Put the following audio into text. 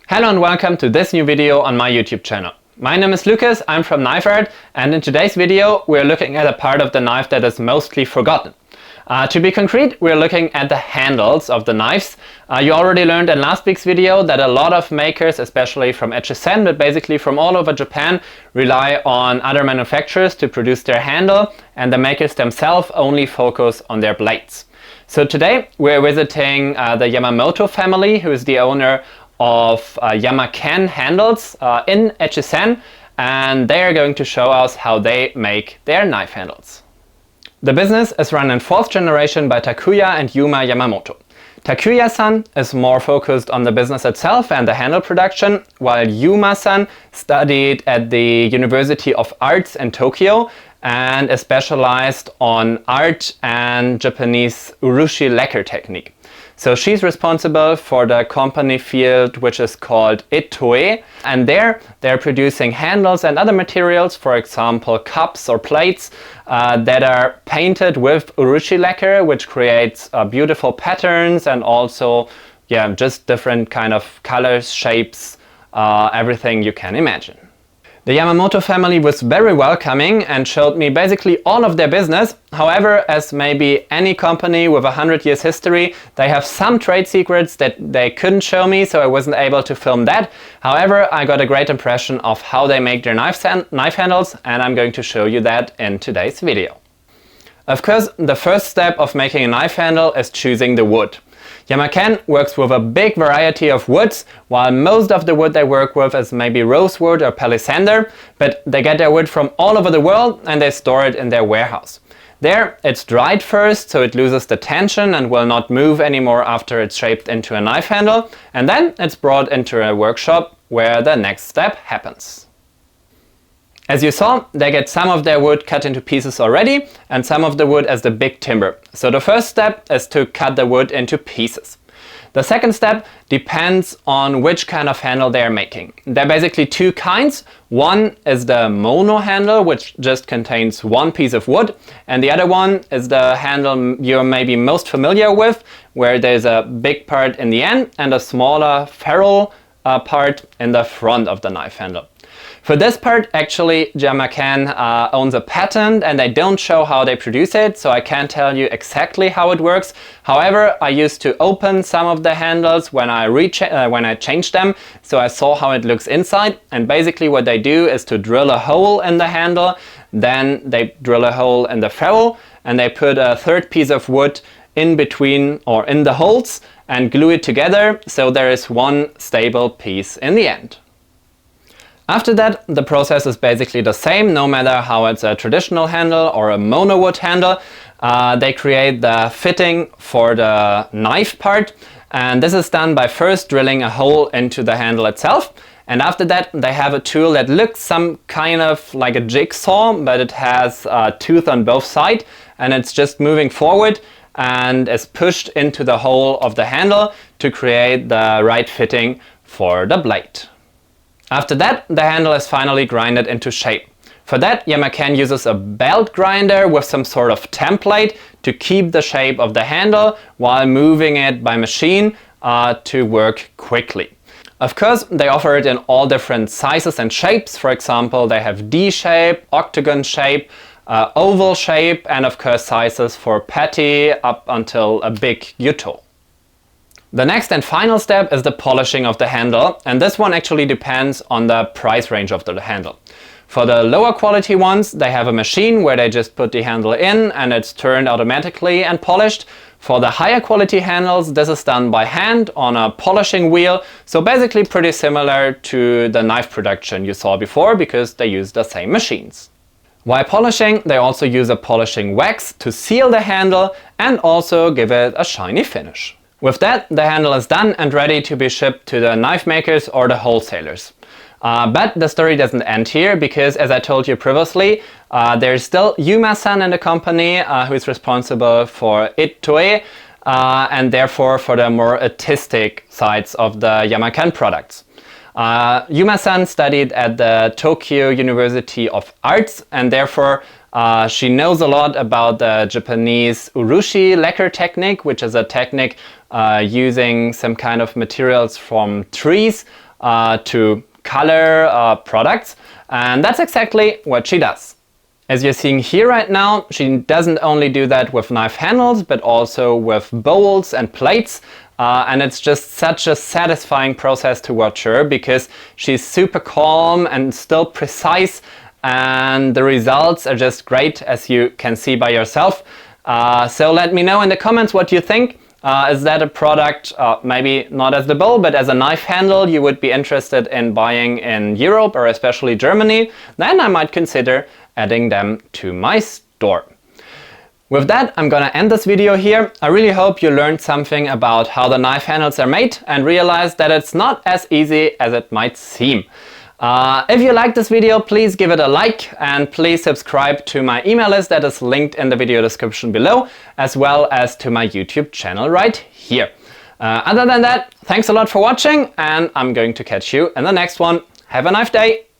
Hello and welcome to this new video on my YouTube channel. My name is Lucas, I'm from Knife Art, and in today's video we're looking at a part of the knife that is mostly forgotten. To be concrete, we're looking at the handles of the knives. You already learned in last week's video that a lot of makers, especially from Echizens, but basically from all over Japan, rely on other manufacturers to produce their handle, and the makers themselves only focus on their blades. So today we're visiting the Yamamoto family, who is the owner of Yamaken handles in Echizen, and they are going to show us how they make their knife handles. The business is run in 4th generation by Takuya and Yuma Yamamoto. Takuya-san is more focused on the business itself and the handle production, while Yuma-san studied at the University of Arts in Tokyo and is specialized on art and Japanese Urushi lacquer technique. So she's responsible for the company field which is called Itoe, and there they're producing handles and other materials, for example cups or plates that are painted with Urushi lacquer, which creates beautiful patterns and also just different kind of colors, shapes, everything you can imagine. The Yamamoto family was very welcoming and showed me basically all of their business. However, as maybe any company with 100 years history, they have some trade secrets that they couldn't show me, so I wasn't able to film that. However, I got a great impression of how they make their knife handles, and I'm going to show you that in today's video. Of course, the first step of making a knife handle is choosing the wood. Yamaken works with a big variety of woods, while most of the wood they work with is maybe rosewood or palisander, but they get their wood from all over the world and they store it in their warehouse. There it's dried first, so it loses the tension and will not move anymore after it's shaped into a knife handle, and then it's brought into a workshop where the next step happens. As you saw, they get some of their wood cut into pieces already and some of the wood as the big timber. So the first step is to cut the wood into pieces. The second step depends on which kind of handle they are making. There are basically two kinds. One is the mono handle, which just contains one piece of wood, and the other one is the handle you're maybe most familiar with, where there's a big part in the end and a smaller ferrule part in the front of the knife handle. For this part, actually, Yamaken owns a patent and they don't show how they produce it, so I can't tell you exactly how it works. However, I used to open some of the handles when I changed them, so I saw how it looks inside, and basically what they do is to drill a hole in the handle, then they drill a hole in the ferrule, and they put a third piece of wood in between or in the holes and glue it together, so there is one stable piece in the end. After that, the process is basically the same, no matter how it's a traditional handle or a mono wood handle. They create the fitting for the knife part, and this is done by first drilling a hole into the handle itself, and after that they have a tool that looks some kind of like a jigsaw, but it has a tooth on both sides, and it's just moving forward and is pushed into the hole of the handle to create the right fitting for the blade. After that, the handle is finally grinded into shape. For that, Yamaken uses a belt grinder with some sort of template to keep the shape of the handle while moving it by machine to work quickly. Of course, they offer it in all different sizes and shapes. For example, they have D shape, octagon shape, oval shape, and of course sizes for patty up until a big yuto. The next and final step is the polishing of the handle, and this one actually depends on the price range of the handle. For the lower quality ones, they have a machine where they just put the handle in and it's turned automatically and polished. For the higher quality handles, this is done by hand on a polishing wheel, so basically pretty similar to the knife production you saw before, because they use the same machines. While polishing, they also use a polishing wax to seal the handle and also give it a shiny finish. With that, the handle is done and ready to be shipped to the knife makers or the wholesalers. But the story doesn't end here, because as I told you previously, there's still Yuma-san in the company who is responsible for Itoe and therefore for the more artistic sides of the Yamakan products. Yuma-san studied at the Tokyo University of Arts, and therefore she knows a lot about the Japanese Urushi lacquer technique, which is a technique using some kind of materials from trees to color products, and that's exactly what she does. As you're seeing here right now, she doesn't only do that with knife handles, but also with bowls and plates. And it's just such a satisfying process to watch her, because she's super calm and still precise, and the results are just great, as you can see by yourself. So let me know in the comments what you think. Is that a product, maybe not as the bowl, but as a knife handle, you would be interested in buying in Europe or especially Germany? Then I might consider adding them to my store. With that, I'm gonna end this video here. I really hope you learned something about how the knife handles are made and realized that it's not as easy as it might seem. If you like this video, please give it a like, and please subscribe to my email list that is linked in the video description below, as well as to my YouTube channel right here. Other than that, thanks a lot for watching, and I'm going to catch you in the next one. Have a nice day!